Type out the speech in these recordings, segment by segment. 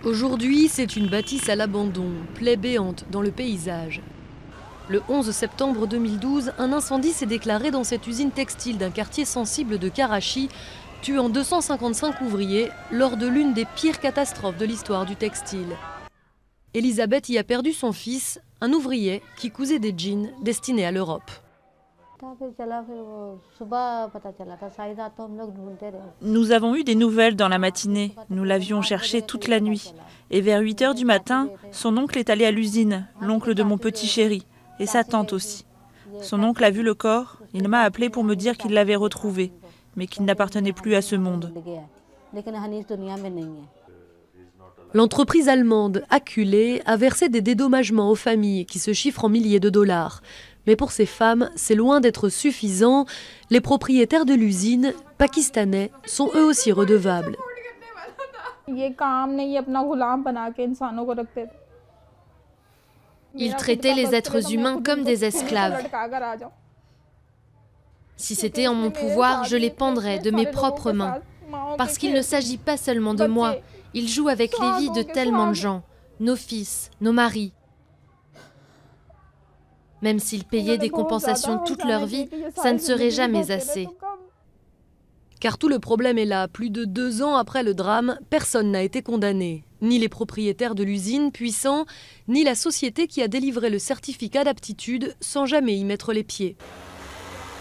Aujourd'hui, c'est une bâtisse à l'abandon, plaie béante dans le paysage. Le 11 septembre 2012, un incendie s'est déclaré dans cette usine textile d'un quartier sensible de Karachi, tuant 255 ouvriers lors de l'une des pires catastrophes de l'histoire du textile. Elisabeth y a perdu son fils, un ouvrier qui cousait des jeans destinés à l'Europe. Nous avons eu des nouvelles dans la matinée. Nous l'avions cherché toute la nuit. Et vers 8 h du matin, son oncle est allé à l'usine, l'oncle de mon petit chéri, et sa tante aussi. Son oncle a vu le corps. Il m'a appelé pour me dire qu'il l'avait retrouvé, mais qu'il n'appartenait plus à ce monde. L'entreprise allemande, acculée, a versé des dédommagements aux familles qui se chiffrent en milliers de dollars. Mais pour ces femmes, c'est loin d'être suffisant. Les propriétaires de l'usine, pakistanais, sont eux aussi redevables. Ils traitaient les êtres humains comme des esclaves. Si c'était en mon pouvoir, je les pendrais de mes propres mains. Parce qu'il ne s'agit pas seulement de moi. Ils jouent avec les vies de tellement de gens. Nos fils, nos maris. Même s'ils payaient des compensations toute leur vie, ça ne serait jamais assez. Car tout le problème est là. Plus de 2 ans après le drame, personne n'a été condamné. Ni les propriétaires de l'usine puissants, ni la société qui a délivré le certificat d'aptitude sans jamais y mettre les pieds.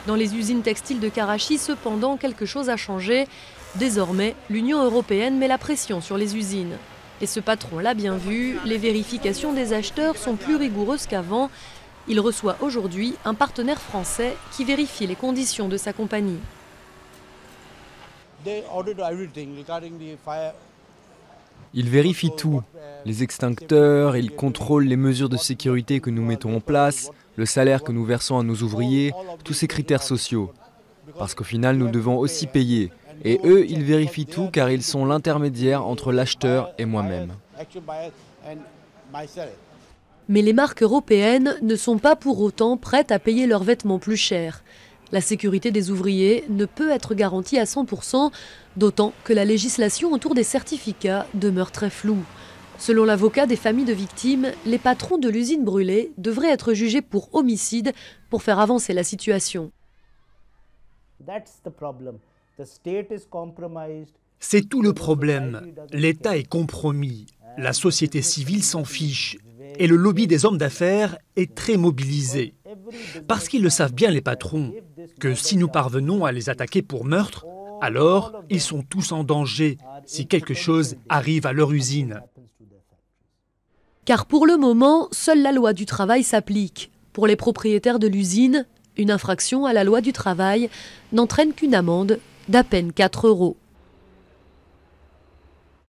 Dans les usines textiles de Karachi, cependant, quelque chose a changé. Désormais, l'Union européenne met la pression sur les usines. Et ce patron l'a bien vu, les vérifications des acheteurs sont plus rigoureuses qu'avant. Il reçoit aujourd'hui un partenaire français qui vérifie les conditions de sa compagnie. Ils vérifient tout, les extincteurs, ils contrôlent les mesures de sécurité que nous mettons en place, le salaire que nous versons à nos ouvriers, tous ces critères sociaux. Parce qu'au final, nous devons aussi payer. Et eux, ils vérifient tout car ils sont l'intermédiaire entre l'acheteur et moi-même. Mais les marques européennes ne sont pas pour autant prêtes à payer leurs vêtements plus chers. La sécurité des ouvriers ne peut être garantie à 100%, d'autant que la législation autour des certificats demeure très floue. Selon l'avocat des familles de victimes, les patrons de l'usine brûlée devraient être jugés pour homicide pour faire avancer la situation. C'est tout le problème. L'État est compromis, la société civile s'en fiche et le lobby des hommes d'affaires est très mobilisé. Parce qu'ils le savent bien les patrons, que si nous parvenons à les attaquer pour meurtre, alors ils sont tous en danger si quelque chose arrive à leur usine. Car pour le moment, seule la loi du travail s'applique. Pour les propriétaires de l'usine, une infraction à la loi du travail n'entraîne qu'une amende d'à peine 4 €.